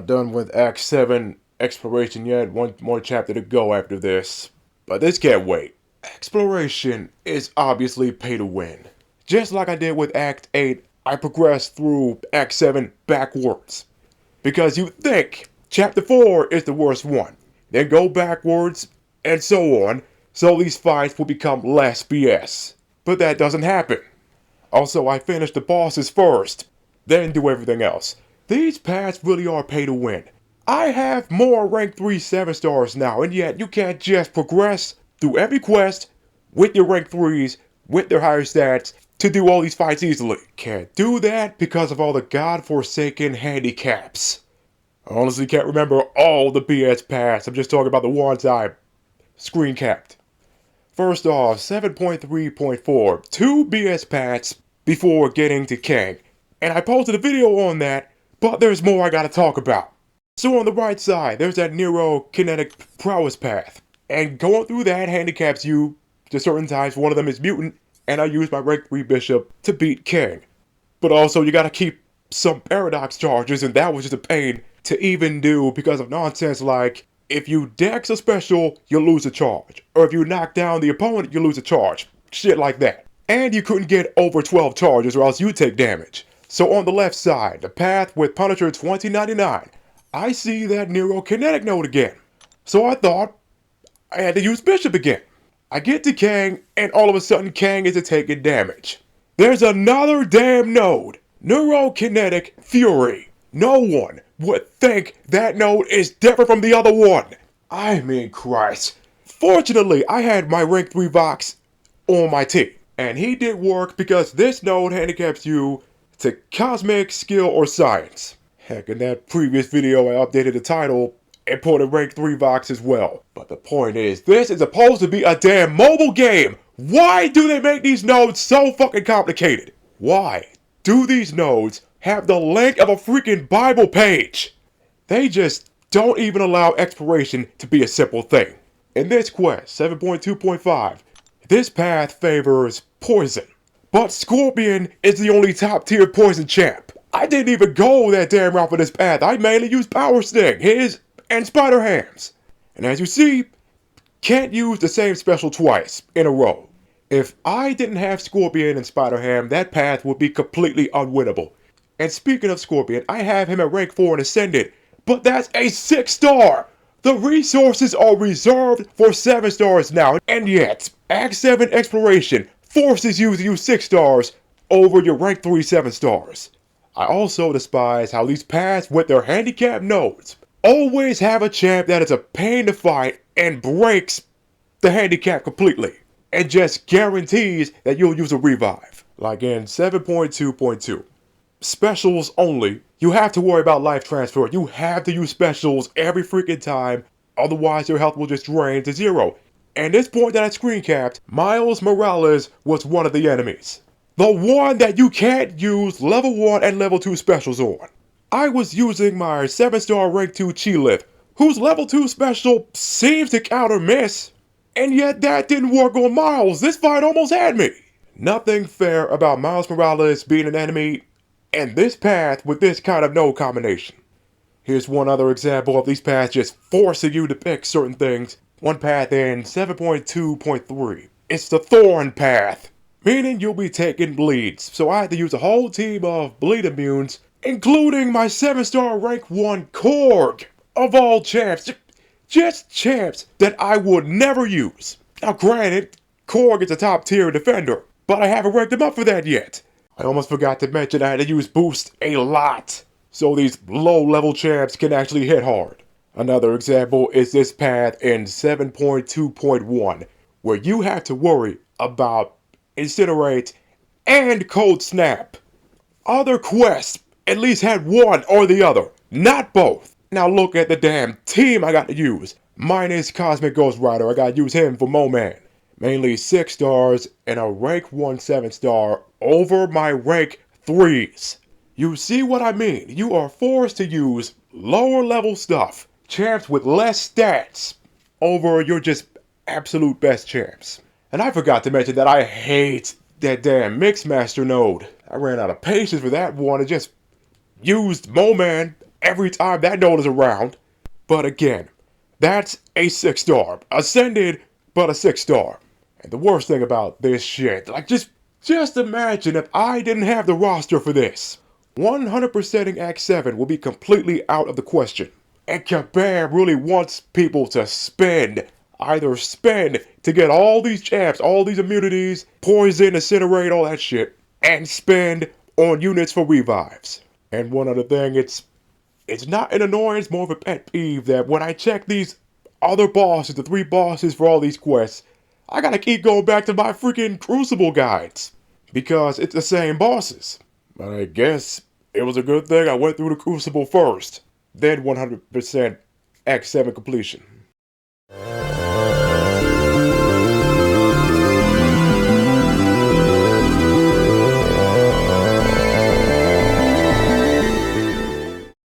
done with Act 7 exploration yet. One more chapter to go after this. But this can't wait. Exploration is obviously pay to win. Just like I did with Act 8, I progressed through Act 7 backwards. Because you think Chapter 4 is the worst one. Then go backwards, and so on, so these fights will become less BS. But that doesn't happen. Also, I finished the bosses first, then do everything else. These paths really are pay to win. I have more rank 3 7 stars now, and yet you can't just progress through every quest with your rank 3s, with their higher stats, to do all these fights easily. Can't do that because of all the godforsaken handicaps. I honestly can't remember all the BS paths, I'm just talking about the ones I screen capped. First off, 7.3.4, 2 BS paths before getting to Kang. And I posted a video on that, but there's more I gotta talk about. So on the right side, there's that Neuro-Kinetic prowess path. And going through that handicaps you to certain times. One of them is mutant, and I use my rank 3 bishop to beat Kang. But also you gotta keep some paradox charges, and that was just a pain to even do because of nonsense like, if you dex a special, you lose a charge. Or if you knock down the opponent, you lose a charge. Shit like that. And you couldn't get over 12 charges or else you take damage. So on the left side, the path with Punisher 2099, I see that Neuro-Kinetic node again. So I thought I had to use Bishop again. I get to Kang, and all of a sudden Kang isn't taking damage. There's another damn node, Neuro-Kinetic Fury. No one would think that node is different from the other one. I mean, Christ. Fortunately, I had my rank 3 Vox on my team, and he did work because this node handicaps you to Cosmic, Skill, or Science. Heck, in that previous video I updated the title and put a rank 3 Vox as well. But the point is, this is supposed to be a damn mobile game. Why do they make these nodes so fucking complicated? Why do these nodes have the length of a freaking Bible page? They just don't even allow exploration to be a simple thing. In this quest, 7.2.5, this path favors poison. But Scorpion is the only top tier poison champ. I didn't even go that damn route for this path. I mainly used Power Sting, his, and Spider Hams. And as you see, can't use the same special twice in a row. If I didn't have Scorpion and Spider Ham, that path would be completely unwinnable. And speaking of Scorpion, I have him at rank 4 and Ascended, but that's a 6 star! The resources are reserved for 7 stars now, and yet, Act 7 Exploration forces you to use 6 stars over your rank 3 7 stars. I also despise how these paths with their handicap nodes always have a champ that is a pain to fight and breaks the handicap completely, and just guarantees that you'll use a revive. Like in 7.2.2. Specials only. You have to worry about life transfer. You have to use specials every freaking time, otherwise your health will just drain to 0. And this point that I screen capped, Miles Morales was one of the enemies. The one that you can't use level 1 and level 2 specials on. I was using my 7-star rank 2 Chi-Lith, whose level 2 special seems to counter miss. And yet that didn't work on Miles. This fight almost had me. Nothing fair about Miles Morales being an enemy and this path with this kind of node combination. Here's one other example of these paths just forcing you to pick certain things. One path in 7.2.3. It's the Thorn path, meaning you'll be taking bleeds. So I had to use a whole team of bleed immunes, including my 7-star rank 1 Korg. Of all champs, just champs that I would never use. Now granted, Korg is a top tier defender, but I haven't ranked him up for that yet. I almost forgot to mention I had to use boost a lot, so these low level champs can actually hit hard. Another example is this path in 7.2.1, where you have to worry about Incinerate and Cold Snap. Other quests at least had one or the other, not both. Now look at the damn team I got to use. Minus Cosmic Ghost Rider, I got to use him for Mo-Man. Mainly 6 stars and a rank 1 7-star over my rank 3s. You see what I mean? You are forced to use lower level stuff, champs with less stats, over your just absolute best champs. And I forgot to mention that I hate that damn Mixmaster node. I ran out of patience for that one and just used Mo-Man every time that note is around. But again, that's a 6-star. Ascended, but a 6-star. And the worst thing about this shit, like just imagine if I didn't have the roster for this. 100%ing Act 7 will be completely out of the question. And Kabam really wants people to spend. Either spend to get all these champs, all these immunities, poison, incinerate, all that shit, and spend on units for revives. And one other thing, it's not an annoyance, more of a pet peeve that when I check these other bosses, the 3 bosses for all these quests, I gotta keep going back to my freaking Crucible guides. Because it's the same bosses. But I guess it was a good thing I went through the Crucible first. Then 100% Act 7 completion.